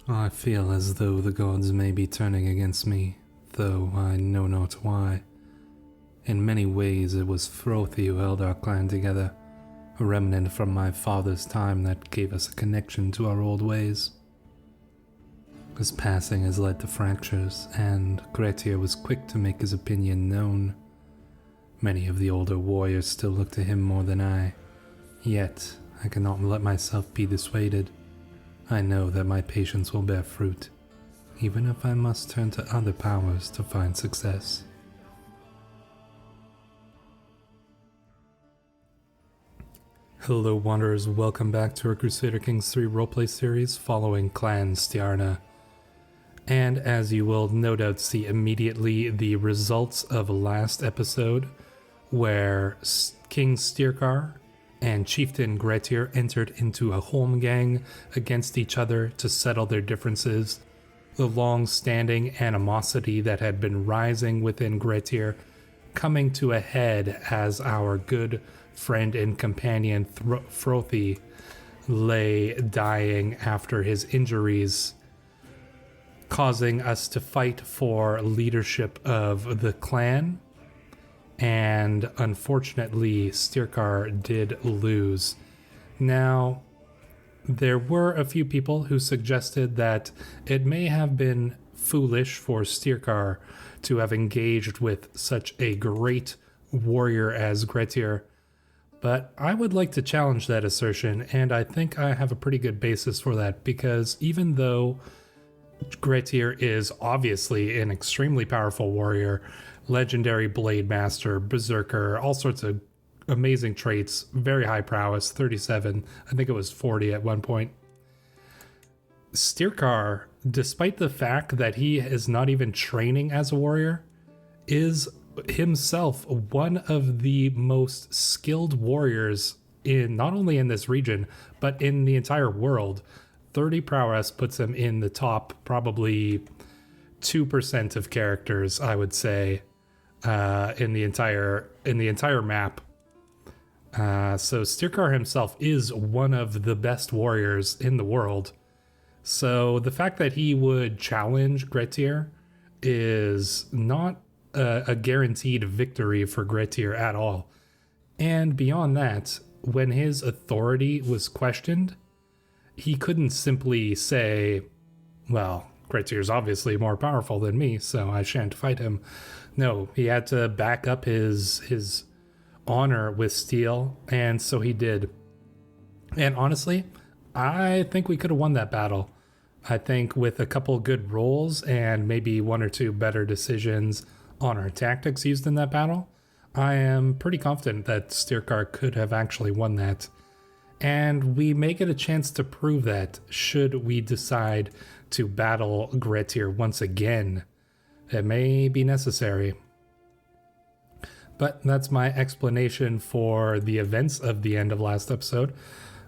I feel as though the gods may be turning against me, though I know not why. In many ways it was Frothi who held our clan together, a remnant from my father's time that gave us a connection to our old ways. His passing has led to fractures, and Grettir was quick to make his opinion known. Many of the older warriors still look to him more than I, yet I cannot let myself be dissuaded. I know that my patience will bear fruit, even if I must turn to other powers to find success. Hello Wanderers, welcome back to our Crusader Kings 3 roleplay series following Clan Stjarna. And as you will no doubt see immediately, the results of last episode, where King Styrkar and Chieftain Grettir entered into a holmgang against each other to settle their differences. The long-standing animosity that had been rising within Grettir coming to a head as our good friend and companion Frothi lay dying after his injuries, causing us to fight for leadership of the clan. And unfortunately, Styrkar did lose. Now, there were a few people who suggested that it may have been foolish for Styrkar to have engaged with such a great warrior as Grettir, but I would like to challenge that assertion, and I think I have a pretty good basis for that, because even though Grettir is obviously an extremely powerful warrior, legendary blade master, berserker, all sorts of amazing traits, very high prowess, 37, I think it was 40 at one point. Styrkar, despite the fact that he is not even training as a warrior, is himself one of the most skilled warriors in not only in this region, but in the entire world. 30 prowess puts him in the top probably 2% of characters, I would say, in the entire map. So Styrkar himself is one of the best warriors in the world. So the fact that he would challenge Grettir is not a guaranteed victory for Grettir at all. And beyond that, when his authority was questioned, he couldn't simply say, well, Grettir's obviously more powerful than me, so I shan't fight him. No, he had to back up his honor with steel, and so he did. And honestly, I think we could have won that battle. I think with a couple good rolls and maybe one or two better decisions on our tactics used in that battle, I am pretty confident that Styrkar could have actually won that. And we may get a chance to prove that should we decide to battle Grettir once again. It may be necessary. But that's my explanation for the events of the end of last episode.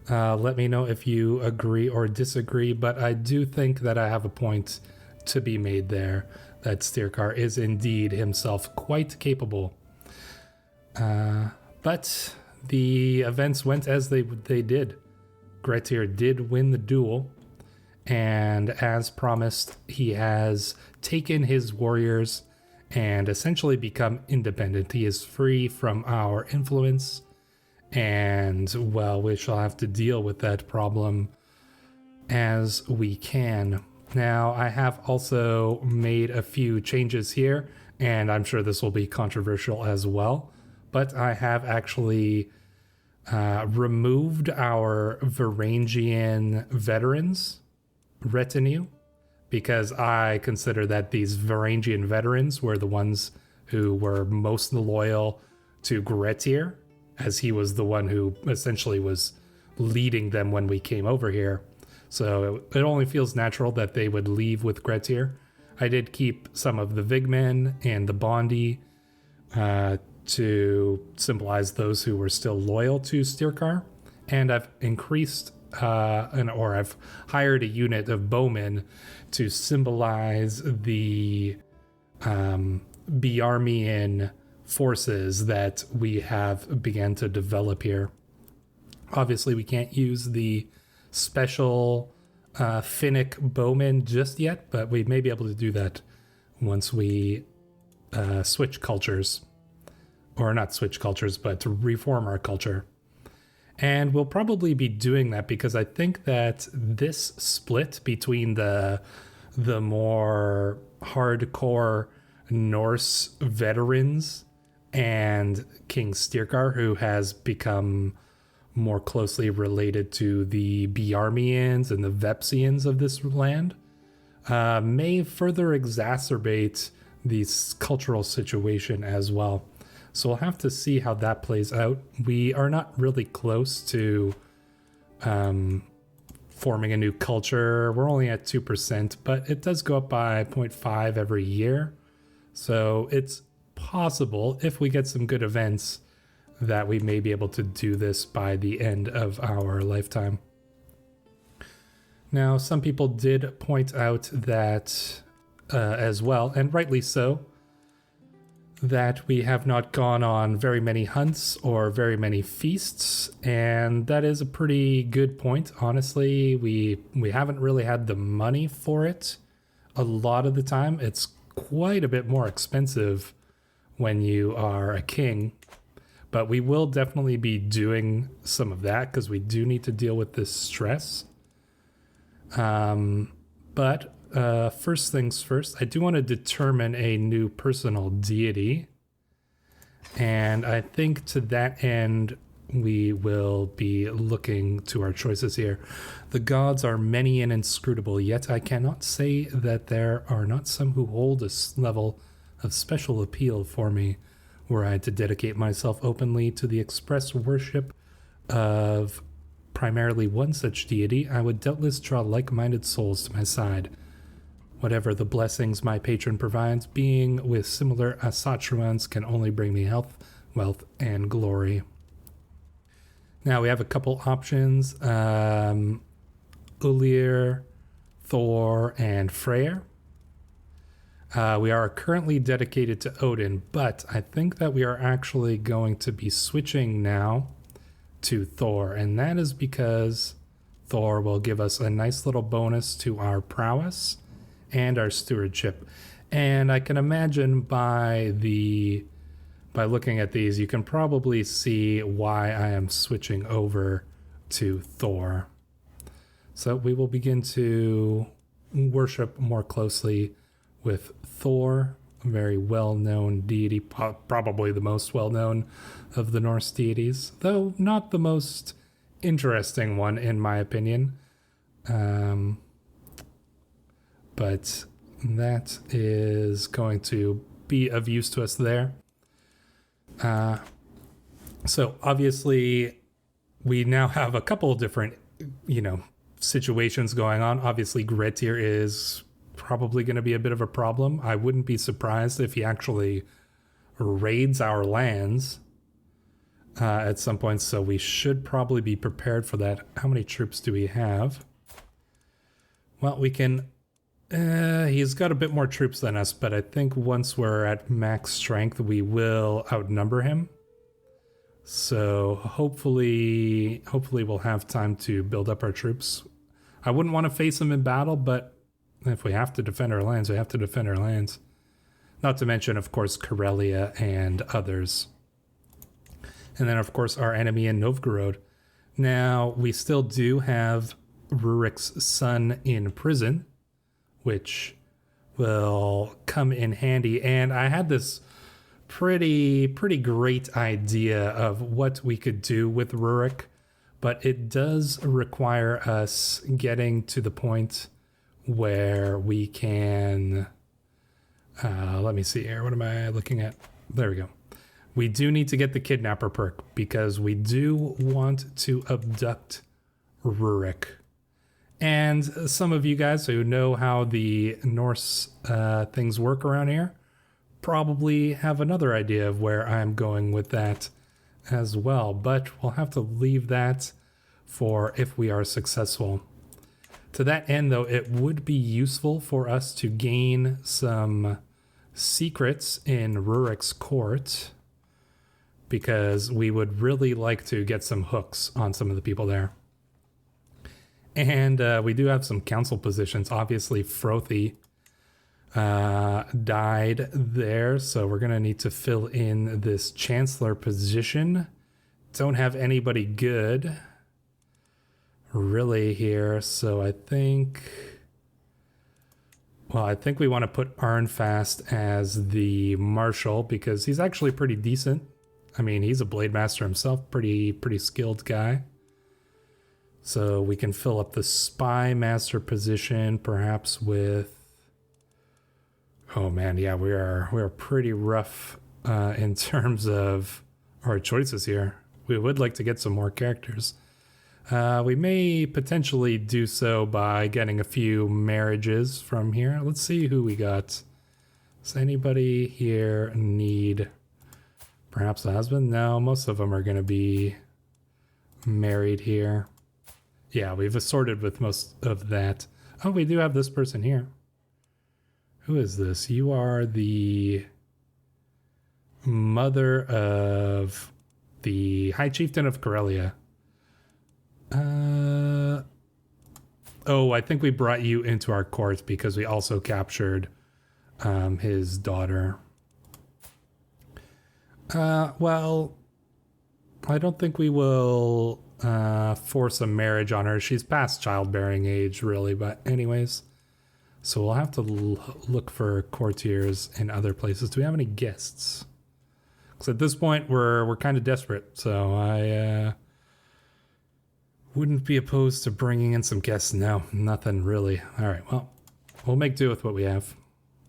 Let me know if you agree or disagree, but I do think that I have a point to be made there, that Styrkar is indeed himself quite capable. But the events went as they did. Grettir did win the duel, and as promised, he has taken his warriors and essentially become independent. He is free from our influence, and, well, we shall have to deal with that problem as we can. Now, I have also made a few changes here, and I'm sure this will be controversial as well, but I have actually removed our Varangian veterans retinue, because I consider that these Varangian veterans were the ones who were most loyal to Grettir, as he was the one who essentially was leading them when we came over here. So it only feels natural that they would leave with Grettir. I did keep some of the Vigmen and the Bondi to symbolize those who were still loyal to Styrkar, and I've increased I've hired a unit of bowmen to symbolize the Biarmian forces that we have began to develop here. Obviously, we can't use the special Finnic bowmen just yet, but we may be able to do that once we switch cultures. Or not switch cultures, but to reform our culture. And we'll probably be doing that because I think that this split between the more hardcore Norse veterans and King Styrkar, who has become more closely related to the Bjarmians and the Vepsians of this land, may further exacerbate the cultural situation as well. So we'll have to see how that plays out. We are not really close to forming a new culture. We're only at 2%, but it does go up by 0.5 every year. So it's possible, if we get some good events, that we may be able to do this by the end of our lifetime. Now, some people did point out that as well, and rightly so, that we have not gone on very many hunts or very many feasts, and that is a pretty good point. Honestly, we haven't really had the money for it. A lot of the time, it's quite a bit more expensive when you are a king, but we will definitely be doing some of that because we do need to deal with this stress. But first things first, I do want to determine a new personal deity. And I think to that end, we will be looking to our choices here. The gods are many and inscrutable, yet I cannot say that there are not some who hold a level of special appeal for me. Were I to dedicate myself openly to the express worship of primarily one such deity, I would doubtless draw like-minded souls to my side. Whatever the blessings my patron provides, being with similar Asatruans can only bring me health, wealth, and glory. Now we have a couple options. Ulir, Thor, and Freyr. We are currently dedicated to Odin, but I think that we are actually going to be switching now to Thor, and that is because Thor will give us a nice little bonus to our prowess and our stewardship. And I can imagine by looking at these, you can probably see why I am switching over to Thor. So we will begin to worship more closely with Thor, a very well-known deity, probably the most well-known of the Norse deities, though not the most interesting one in my opinion. But that is going to be of use to us there. So obviously we now have a couple of different, situations going on. Obviously Grettir is probably going to be a bit of a problem. I wouldn't be surprised if he actually raids our lands at some point, so we should probably be prepared for that. How many troops do we have? Well, we can... he's got a bit more troops than us, but I think once we're at max strength, we will outnumber him. So hopefully we'll have time to build up our troops. I wouldn't want to face him in battle, but if we have to defend our lands, we have to defend our lands. Not to mention, of course, Karelia and others. And then, of course, our enemy in Novgorod. Now, we still do have Rurik's son in prison, which will come in handy. And I had this pretty great idea of what we could do with Rurik, but it does require us getting to the point where we can... let me see here. What am I looking at? There we go. We do need to get the kidnapper perk because we do want to abduct Rurik. And some of you guys who know how the Norse things work around here probably have another idea of where I'm going with that as well. But we'll have to leave that for if we are successful. To that end, though, it would be useful for us to gain some secrets in Rurik's court, because we would really like to get some hooks on some of the people there. And we do have some council positions. Obviously, Frothy died there, so we're going to need to fill in this chancellor position. Don't have anybody good really here, so I think we want to put Arnfast as the marshal because he's actually pretty decent. I mean, he's a blade master himself, pretty skilled guy. So we can fill up the spy master position perhaps with, oh man, yeah, we are pretty rough in terms of our choices here. We would like to get some more characters. We may potentially do so by getting a few marriages from here. Let's see who we got. Does anybody here need perhaps a husband? No, most of them are going to be married here. Yeah, we've assorted with most of that. Oh, we do have this person here. Who is this? You are the mother of the High Chieftain of Corellia. Oh, I think we brought you into our court because we also captured his daughter. Well, I don't think we will force a marriage on her. She's past childbearing age, really, but anyways. So we'll have to look for courtiers in other places. Do we have any guests? Because at this point, we're kind of desperate, so I wouldn't be opposed to bringing in some guests. No, nothing really. All right, well, we'll make do with what we have.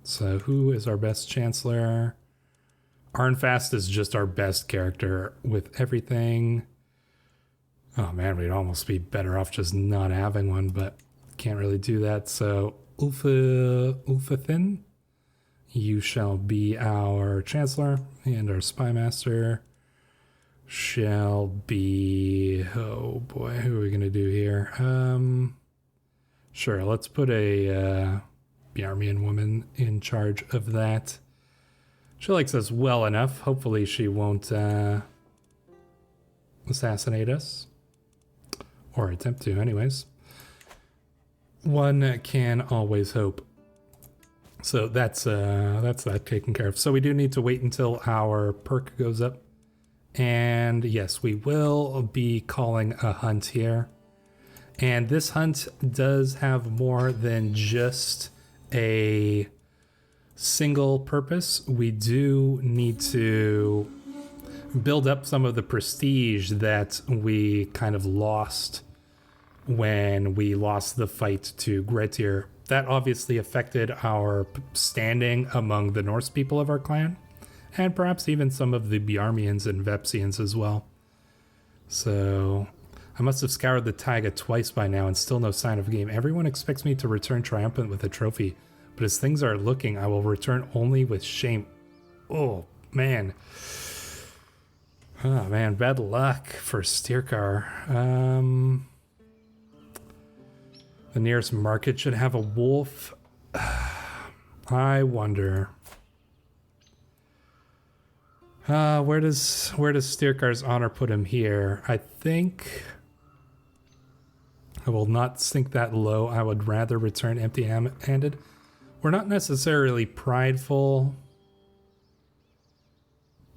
So who is our best chancellor? Arnfast is just our best character with everything. Oh man, we'd almost be better off just not having one, but can't really do that. So Ulfathin, you shall be our chancellor, and our spy master shall be, oh boy, who are we gonna do here? Sure, let's put a Bjarmian woman in charge of that. She likes us well enough. Hopefully she won't assassinate us, or attempt to anyways. One can always hope. So that's that taken care of. So we do need to wait until our perk goes up. And yes, we will be calling a hunt here. And this hunt does have more than just a single purpose. We do need to build up some of the prestige that we kind of lost when we lost the fight to Grettir. That obviously affected our standing among the Norse people of our clan, and perhaps even some of the Bjarmians and Vepsians as well. So I must have scoured the taiga twice by now and still no sign of game. Everyone expects me to return triumphant with a trophy, but as things are looking, I will return only with shame. Oh man. Oh man, bad luck for Styrkar. The nearest market should have a wolf. I wonder. Where does Styrkar's honor put him here? I think I will not sink that low. I would rather return empty-handed. We're not necessarily prideful,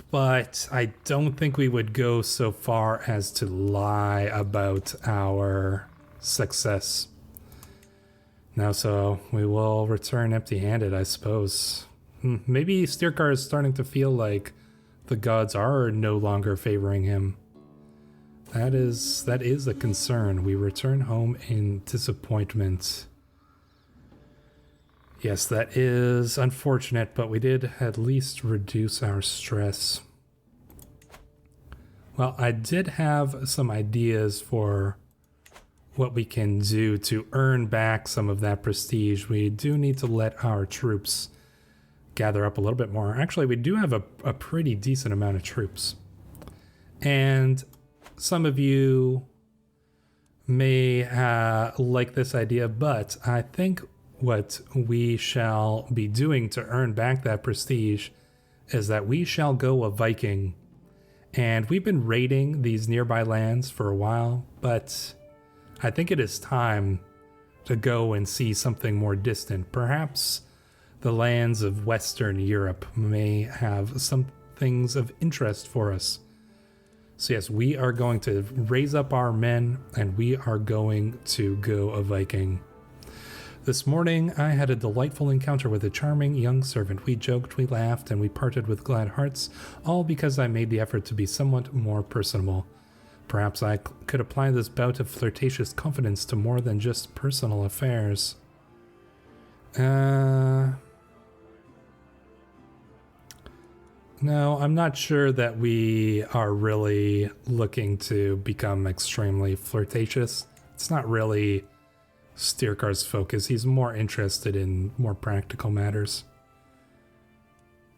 but I don't think we would go so far as to lie about our success. Now, so we will return empty-handed, I suppose. Maybe Styrkar is starting to feel like the gods are no longer favoring him. That is a concern. We return home in disappointment. Yes, that is unfortunate, but we did at least reduce our stress. Well, I did have some ideas for what we can do to earn back some of that prestige. We do need to let our troops gather up a little bit more. Actually, we do have a pretty decent amount of troops. And some of you may like this idea, but I think what we shall be doing to earn back that prestige is that we shall go a Viking. And we've been raiding these nearby lands for a while, but I think it is time to go and see something more distant. Perhaps the lands of Western Europe may have some things of interest for us. So yes, we are going to raise up our men and we are going to go a Viking. This morning, I had a delightful encounter with a charming young servant. We joked, we laughed, and we parted with glad hearts, all because I made the effort to be somewhat more personable. Perhaps I could apply this bout of flirtatious confidence to more than just personal affairs. No, I'm not sure that we are really looking to become extremely flirtatious. It's not really Styrkar's focus. He's more interested in more practical matters.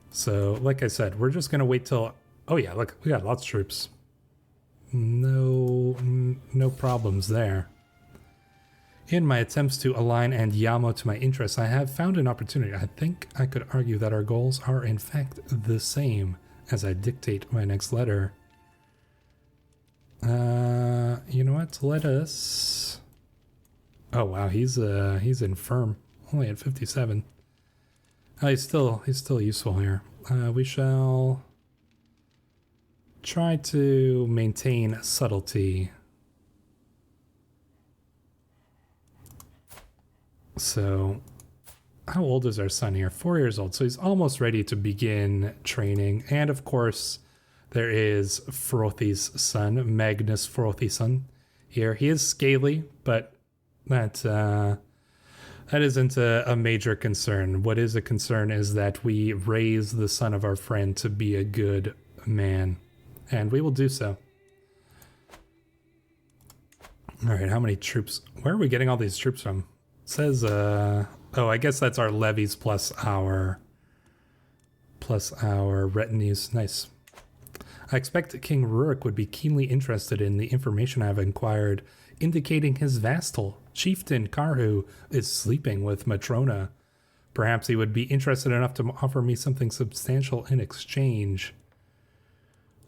So, like I said, we're just going to wait till... Oh yeah, look, we got lots of troops. No problems there. In my attempts to align Andiamo to my interests, I have found an opportunity. I think I could argue that our goals are in fact the same as I dictate my next letter. You know what? Let us... Oh wow, he's infirm. Only at 57. He's still useful here. We shall try to maintain subtlety. So, how old is our son here? 4 years old. So he's almost ready to begin training. And of course, there is Frothi's son, Magnus Frothi's here. He is scaly, but that isn't a major concern. What is a concern is that we raise the son of our friend to be a good man. And we will do so. Alright, how many troops? Where are we getting all these troops from? It says, oh, I guess that's our levies plus our retinues. Nice. I expect King Rurik would be keenly interested in the information I have inquired, indicating his vassal, Chieftain Karhu, is sleeping with Matrona. Perhaps he would be interested enough to offer me something substantial in exchange.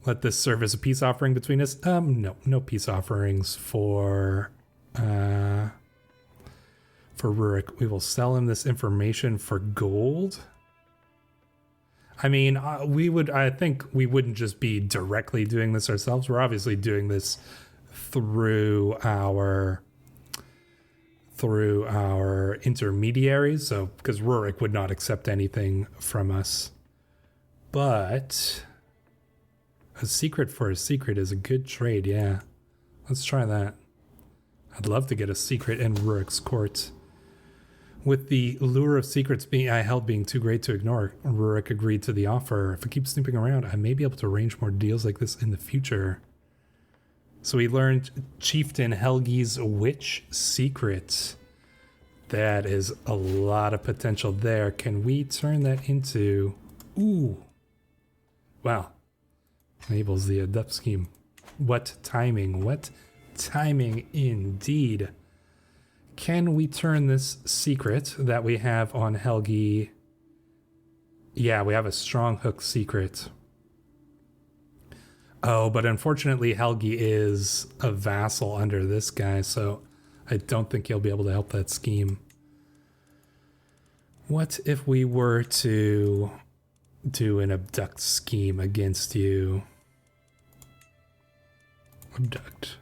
Let this serve as a peace offering between us? No peace offerings for Rurik. We will sell him this information for gold. I mean, I think we wouldn't just be directly doing this ourselves. We're obviously doing this through our intermediaries, so because Rurik would not accept anything from us. But a secret for a secret is a good trade, yeah. Let's try that. I'd love to get a secret in Rurik's court. With the lure of secrets I held being too great to ignore, Rurik agreed to the offer. If I keep snooping around, I may be able to arrange more deals like this in the future. So we learned Chieftain Helgi's witch secret. That is a lot of potential there. Can we turn that into... Ooh. Wow. Enables the adept scheme. What timing. What timing indeed. Can we turn this secret that we have on Helgi? Yeah, we have a strong hook secret. Oh, but unfortunately Helgi is a vassal under this guy, so I don't think he'll be able to help that scheme. What if we were to do an abduct scheme against you? Abduct.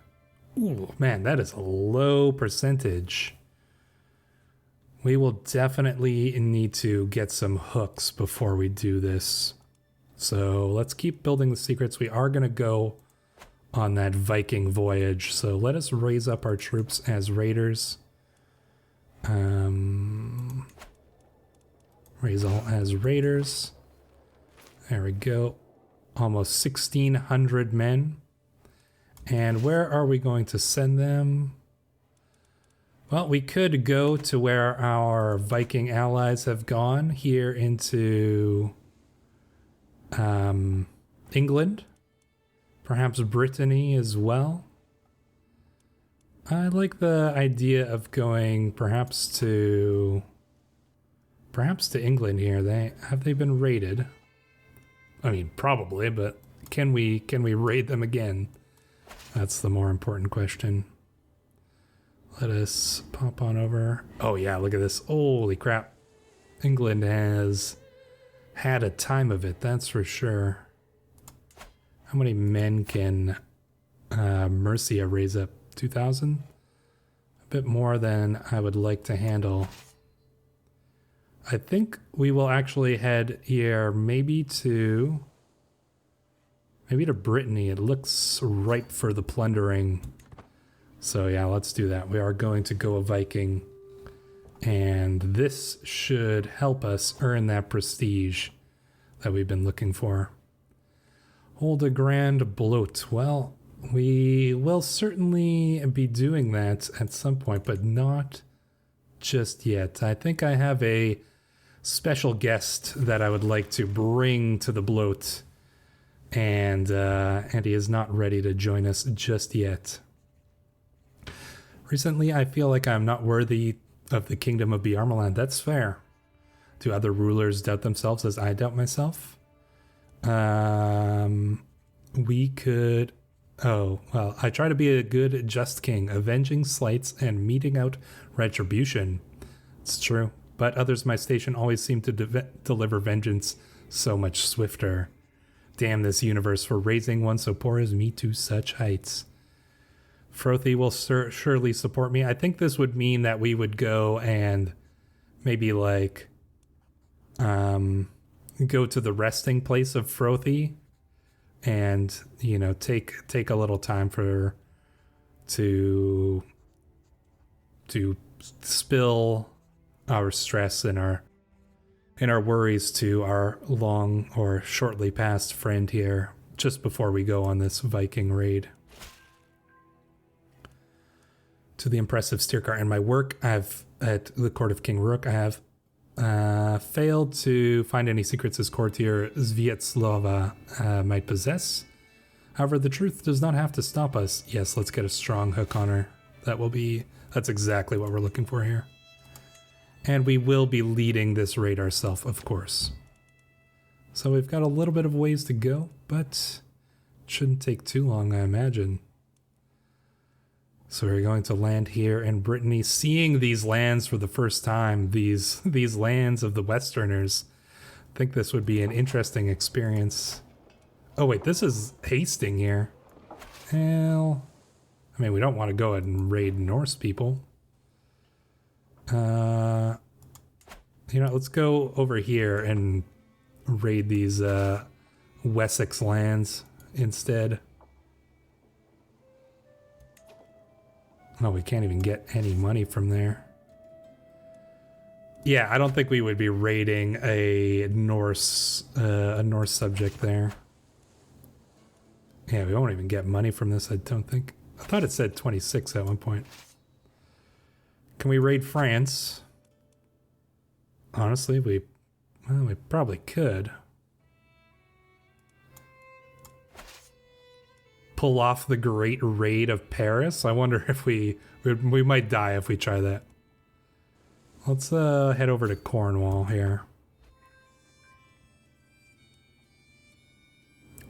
Ooh, man, that is a low percentage. We will definitely need to get some hooks before we do this. So let's keep building the secrets. We are going to go on that Viking voyage. So let us raise up our troops as raiders. Raise all as raiders. There we go. Almost 1,600 men. And where are we going to send them? Well, we could go to where our Viking allies have gone, here into England, perhaps Brittany as well. I like the idea of going perhaps to England here. Have they been raided? I mean, probably, but can we raid them again? That's the more important question. Let us pop on over. Oh yeah, look at this. Holy crap. England has had a time of it, that's for sure. How many men can Mercia raise up? 2,000? A bit more than I would like to handle. I think we will actually head here maybe to Brittany. It looks ripe for the plundering. So yeah, let's do that. We are going to go a Viking, and this should help us earn that prestige that we've been looking for. Hold a grand bloat. Well, we will certainly be doing that at some point, but not just yet. I think I have a special guest that I would like to bring to the bloat, and he is not ready to join us just yet. Recently, I feel like I'm not worthy of the kingdom of Biarmaland. That's fair. Do other rulers doubt themselves as I doubt myself? We could... Oh, well, I try to be a good, just king, avenging slights and meting out retribution. It's true, but others in my station always seem to deliver vengeance so much swifter. Damn this universe for raising one so poor as me to such heights. Frothy will surely support me. I think this would mean that we would go and maybe like go to the resting place of Frothy and, you know, take a little time to spill our stress and our worries to our long or shortly past friend here just before we go on this Viking raid. To the impressive Styrkar and my work, at the court of King Rurik, I have failed to find any secrets his courtier Svietslava might possess. However, the truth does not have to stop us. Yes, let's get a strong hook on her. That's exactly what we're looking for here. And we will be leading this raid ourselves, of course. So we've got a little bit of ways to go, but it shouldn't take too long, I imagine. So we're going to land here in Brittany, seeing these lands for the first time, these lands of the Westerners. I think this would be an interesting experience. Oh wait, this is Hasting here. Well, I mean, we don't want to go ahead and raid Norse people. You know, let's go over here and raid these Wessex lands instead. Oh, we can't even get any money from there. Yeah, I don't think we would be raiding a Norse subject there. Yeah, we won't even get money from this, I don't think. I thought it said 26 at one point. Can we raid France? Honestly, we probably could. Pull off the great raid of Paris. I wonder if we might die if we try that. Let's head over to Cornwall here.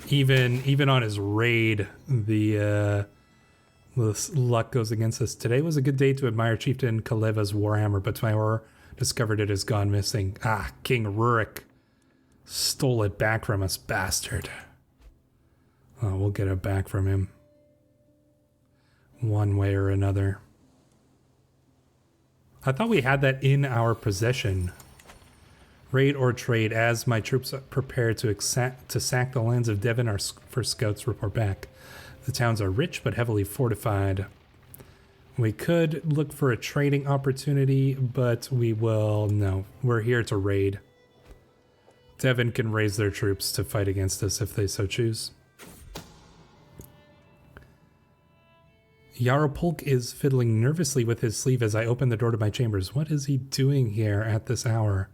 Even on his raid, the luck goes against us. Today was a good day to admire Chieftain Kaleva's warhammer, but to my horror, discovered it has gone missing. Ah, King Rurik stole it back from us, bastard. Oh, we'll get it back from him. One way or another. I thought we had that in our possession. Raid or trade. As my troops prepare to sack the lands of Devon, our first scouts report back. The towns are rich but heavily fortified. We could look for a trading opportunity, but we will... No, we're here to raid. Devon can raise their troops to fight against us if they so choose. Yaropolk is fiddling nervously with his sleeve as I open the door to my chambers. What is he doing here at this hour?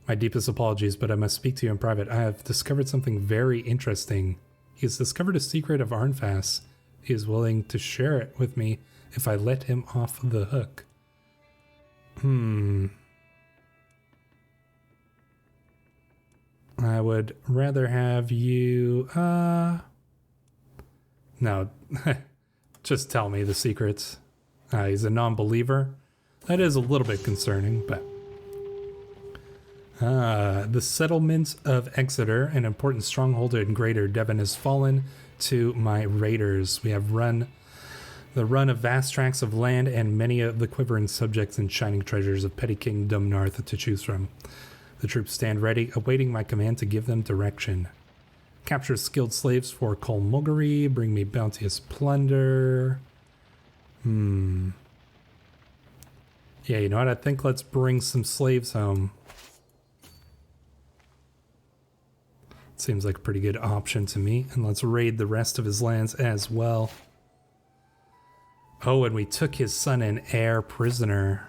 My deepest apologies, but I must speak to you in private. I have discovered something very interesting. He has discovered a secret of Arnfass. He is willing to share it with me if I let him off the hook. I would rather have you... No. Just tell me the secrets. He's a non-believer. That is a little bit concerning, but... the settlement of Exeter, an important stronghold in Greater Devon, has fallen to my raiders. We have the run of vast tracts of land and many of the quivering subjects and shining treasures of petty King Dumnarth to choose from. The troops stand ready, awaiting my command to give them direction. Capture skilled slaves for Colmoggery, bring me bounteous plunder. Yeah, you know what? I think let's bring some slaves home. Seems like a pretty good option to me. And let's raid the rest of his lands as well. Oh, and we took his son and heir prisoner.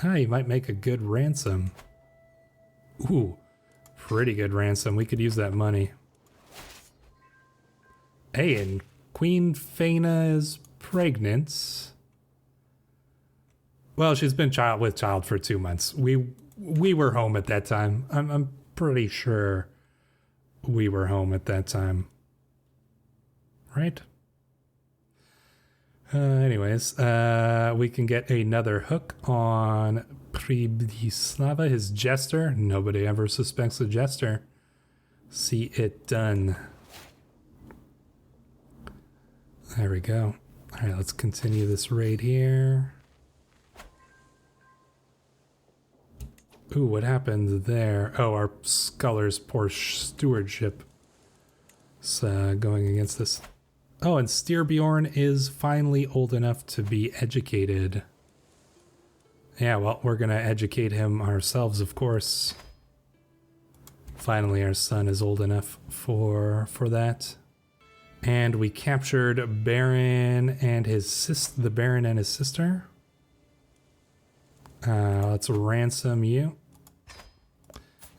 He might make a good ransom. Ooh, pretty good ransom. We could use that money. Hey, and Queen Faina is pregnant. Well, she's been with child for 2 months. We were home at that time. I'm pretty sure we were home at that time. Right? Anyways, we can get another hook on Pribislava, his jester. Nobody ever suspects a jester. See it done. There we go. All right, let's continue this raid here. Ooh, what happened there? Oh, our Sculler's poor stewardship is going against this. Oh, and Styrbjorn is finally old enough to be educated. Yeah, well, we're going to educate him ourselves, of course. Finally, our son is old enough for that. And we captured Baron and the Baron and his sister. Let's ransom you.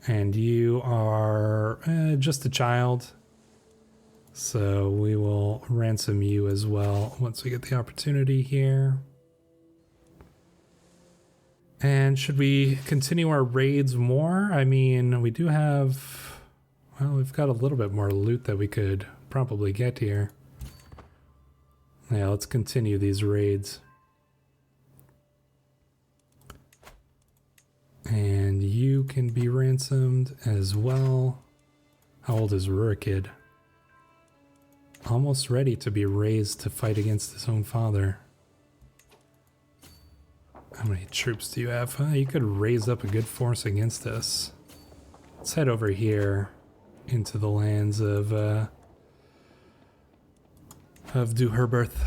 And you are just a child. So we will ransom you as well once we get the opportunity here. And should we continue our raids more? I mean, we do have... Well, we've got a little bit more loot that we could probably get here. Yeah, let's continue these raids. And you can be ransomed as well. How old is Rurik? Almost ready to be raised to fight against his own father. How many troops do you have? You could raise up a good force against us. Let's head over here into the lands of Duherberth.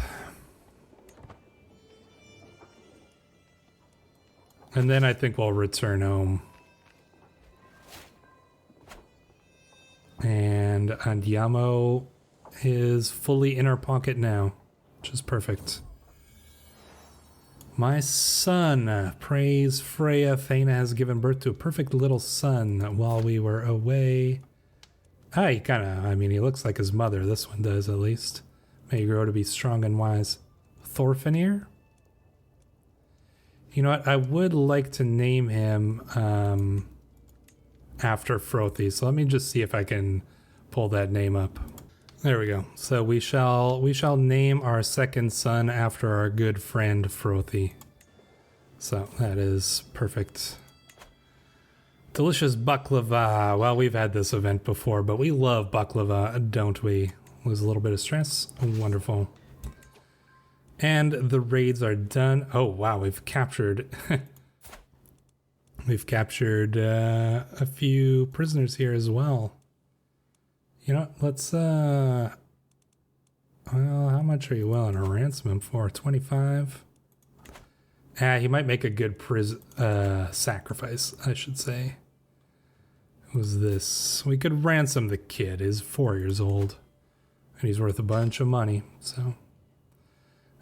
And then I think we'll return home. And Andiamo is fully in our pocket now, which is perfect. My son, praise Freya, Faina has given birth to a perfect little son while we were away. He he looks like his mother. This one does, at least. May grow to be strong and wise. Thorfinir? You know what? I would like to name him after Frothy. So let me just see if I can pull that name up. There we go. So we shall name our second son after our good friend Frothy. So that is perfect. Delicious baklava. Well, we've had this event before, but we love baklava, don't we? Lose a little bit of stress. Wonderful. And the raids are done. Oh wow, we've captured a few prisoners here as well. You know, let's well, how much are you willing to ransom him for? 25? He might make a good sacrifice, I should say. Who's this? We could ransom the kid. He's 4 years old. And he's worth a bunch of money, so...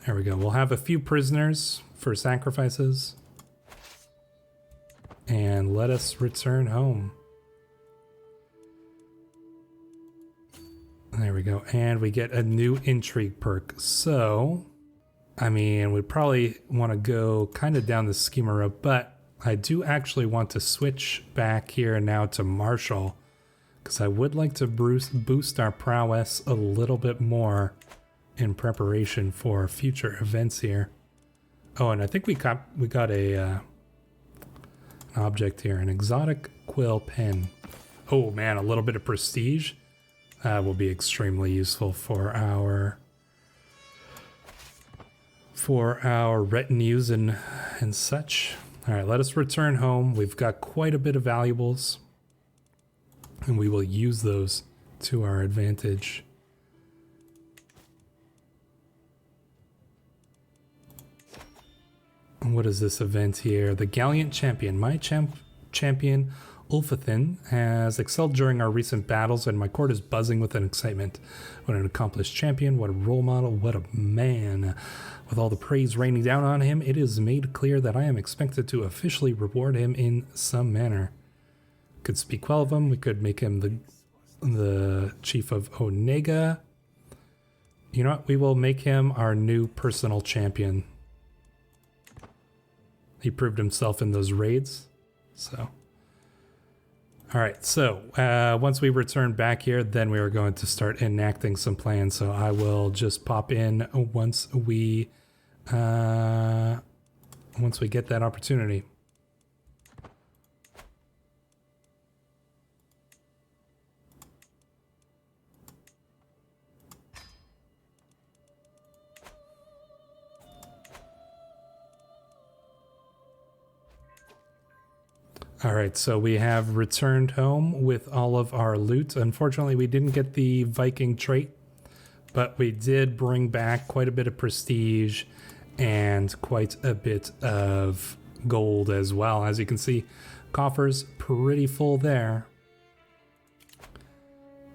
There we go. We'll have a few prisoners for sacrifices. And let us return home. There we go. And we get a new intrigue perk. So, I mean, we probably want to go kind of down the schema route, but I do actually want to switch back here now to Marshal, because I would like to boost our prowess a little bit more in preparation for future events here. Oh, and I think we got an object here, an exotic quill pen. Oh man, a little bit of prestige will be extremely useful for our retinues and such. All right, let us return home. We've got quite a bit of valuables, and we will use those to our advantage. What is this event here? The Gallant Champion. My champion, Ulfathin, has excelled during our recent battles, and my court is buzzing with an excitement. What an accomplished champion, what a role model, what a man. With all the praise raining down on him, it is made clear that I am expected to officially reward him in some manner. Could speak well of him. We could make him the chief of Onega. You know what? We will make him our new personal champion. He proved himself in those raids, so. All right, so once we return back here, then we are going to start enacting some plans. So I will just pop in once we get that opportunity. All right, so we have returned home with all of our loot. Unfortunately, we didn't get the Viking trait, but we did bring back quite a bit of prestige and quite a bit of gold as well. As you can see, coffers pretty full there.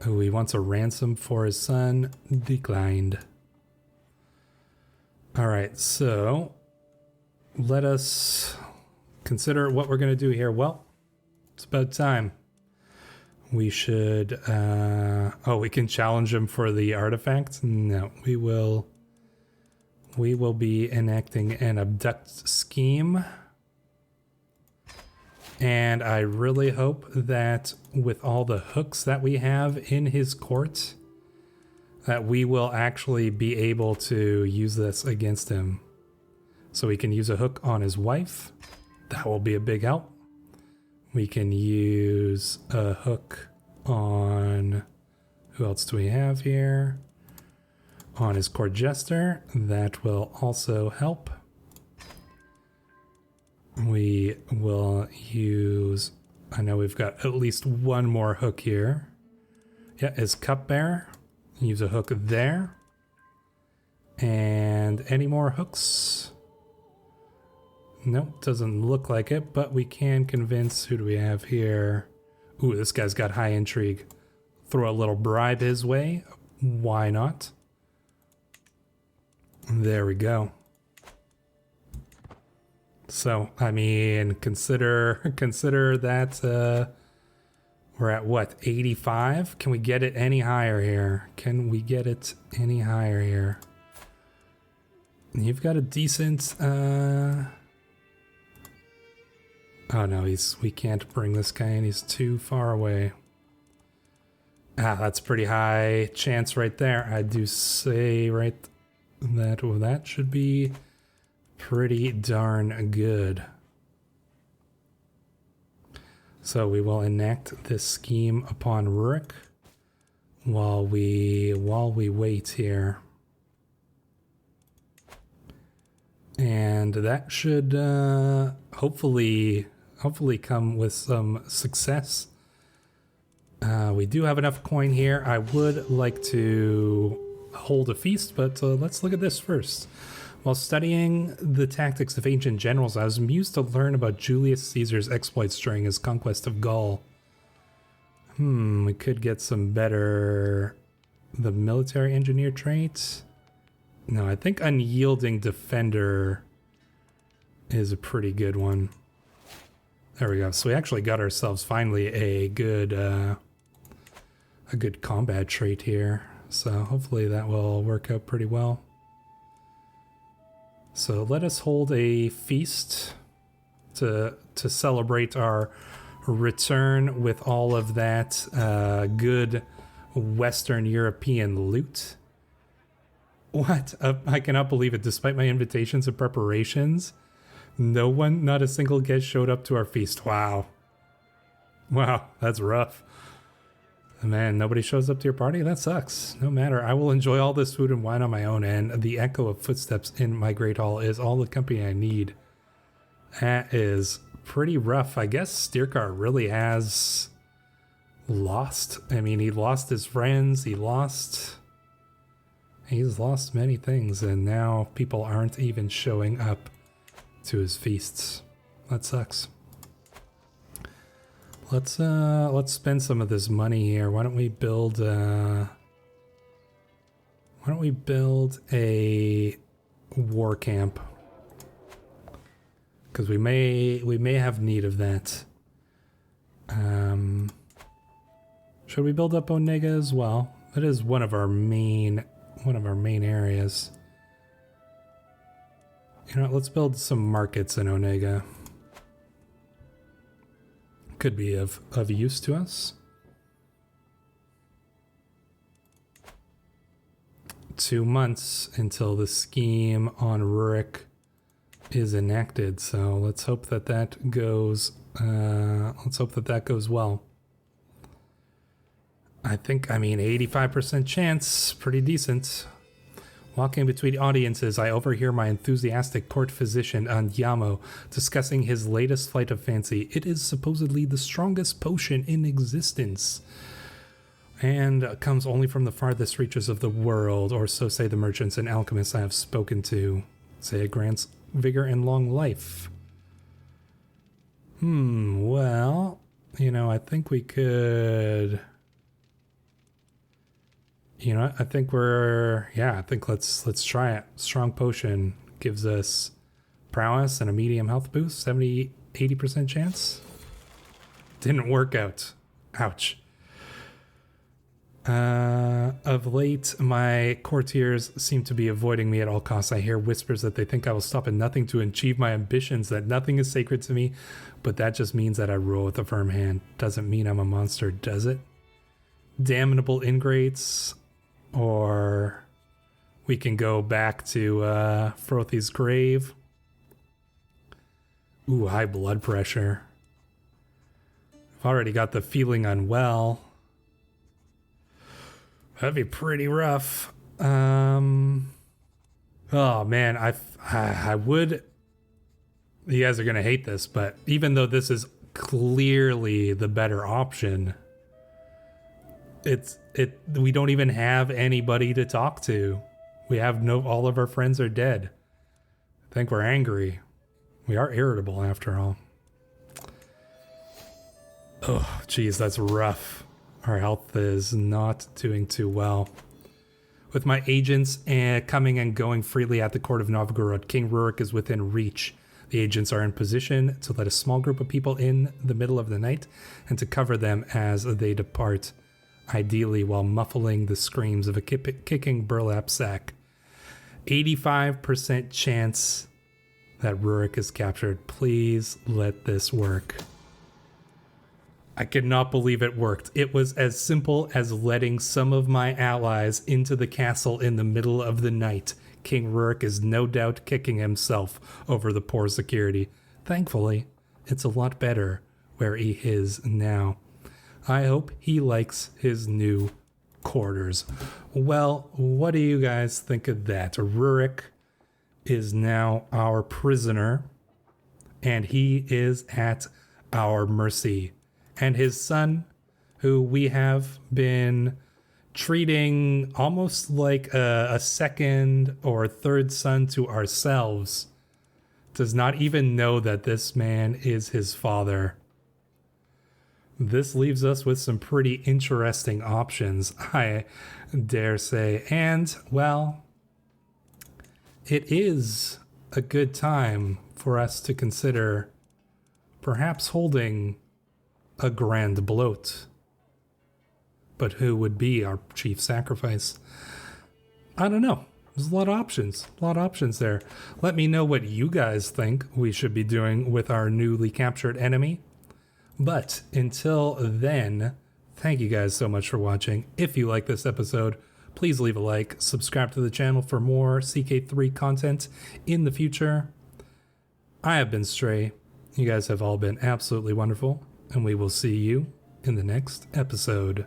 Oh, he wants a ransom for his son. Declined. All right, so let us consider what we're going to do here. Well, it's about time. We should we can challenge him for the artifact. No, we will be enacting an abduct scheme, and I really hope that with all the hooks that we have in his court, that we will actually be able to use this against him. So we can use a hook on his wife. That will be a big help. We can use a hook on, who else do we have here? On his court jester. That will also help. We will use, I know we've got at least one more hook here. Yeah, his cupbearer. Use a hook there. And any more hooks? Nope, doesn't look like it, but we can convince, who do we have here? Ooh, this guy's got high intrigue. Throw a little bribe his way. Why not? There we go. So, I mean, consider that we're at what, 85? Can we get it any higher here? Can we get it any higher here? You've got a decent oh no, we can't bring this guy in, he's too far away. Ah, that's pretty high chance right there. I do say right that, well, that should be pretty darn good. So we will enact this scheme upon Rurik while we wait here. And that should hopefully come with some success. We do have enough coin here. I would like to hold a feast, but let's look at this first. While studying the tactics of ancient generals, I was amused to learn about Julius Caesar's exploits during his conquest of Gaul. We could get some better... The military engineer traits? No, I think unyielding defender is a pretty good one. There we go. So we actually got ourselves finally a good combat trait here. So hopefully that will work out pretty well. So let us hold a feast to celebrate our return with all of that good Western European loot. What? I cannot believe it. Despite my invitations and preparations, no one, not a single guest showed up to our feast. Wow. Wow, that's rough. Man, nobody shows up to your party? That sucks. No matter. I will enjoy all this food and wine on my own, and the echo of footsteps in my great hall is all the company I need. That is pretty rough. I guess Styrkar really has lost. I mean, he lost his friends. He's lost many things, and now people aren't even showing up to his feasts. That sucks. Let's spend some of this money here. Why don't we build a war camp? Because we may have need of that. Should we build up Onega as well? That is one of our main areas. You know what, let's build some markets in Onega. Could be of use to us. 2 months until the scheme on Rurik is enacted, so let's hope that goes. Let's hope that goes well. I mean, 85% chance, pretty decent. Walking between audiences, I overhear my enthusiastic court physician Andiamo discussing his latest flight of fancy. It is supposedly the strongest potion in existence, and comes only from the farthest reaches of the world, or so say the merchants and alchemists I have spoken to. Say it grants vigor and long life. Well, you know, I think we could... You know, I think let's try it. Strong potion gives us prowess and a medium health boost, 80% chance. Didn't work out. Ouch. Of late, my courtiers seem to be avoiding me at all costs. I hear whispers that they think I will stop at nothing to achieve my ambitions, that nothing is sacred to me, but that just means that I rule with a firm hand. Doesn't mean I'm a monster, does it? Damnable ingrates. Or we can go back to Frothy's grave. Ooh, high blood pressure. I've already got the feeling unwell. That'd be pretty rough. Oh man, I would. You guys are gonna hate this, but even though this is clearly the better option, we don't even have anybody to talk to. We have all of our friends are dead. I think we're angry. We are irritable after all. Oh, geez, that's rough. Our health is not doing too well. With my agents coming and going freely at the court of Novgorod, King Rurik is within reach. The agents are in position to let a small group of people in the middle of the night and to cover them as they depart, ideally while muffling the screams of a kicking burlap sack. 85% chance that Rurik is captured. Please let this work. I could not believe it worked. It was as simple as letting some of my allies into the castle in the middle of the night. King Rurik is no doubt kicking himself over the poor security. Thankfully, it's a lot better where he is now. I hope he likes his new quarters. Well, what do you guys think of that? Rurik is now our prisoner, and he is at our mercy. And his son, who we have been treating almost like a second or third son to ourselves, does not even know that this man is his father. This leaves us with some pretty interesting options, I dare say. And, well, it is a good time for us to consider perhaps holding a grand bloat. But who would be our chief sacrifice? I don't know. There's a lot of options there. Let me know what you guys think we should be doing with our newly captured enemy. But until then, thank you guys so much for watching. If you like this episode, please leave a like, subscribe to the channel for more CK3 content in the future. I have been Stray. You guys have all been absolutely wonderful, and we will see you in the next episode.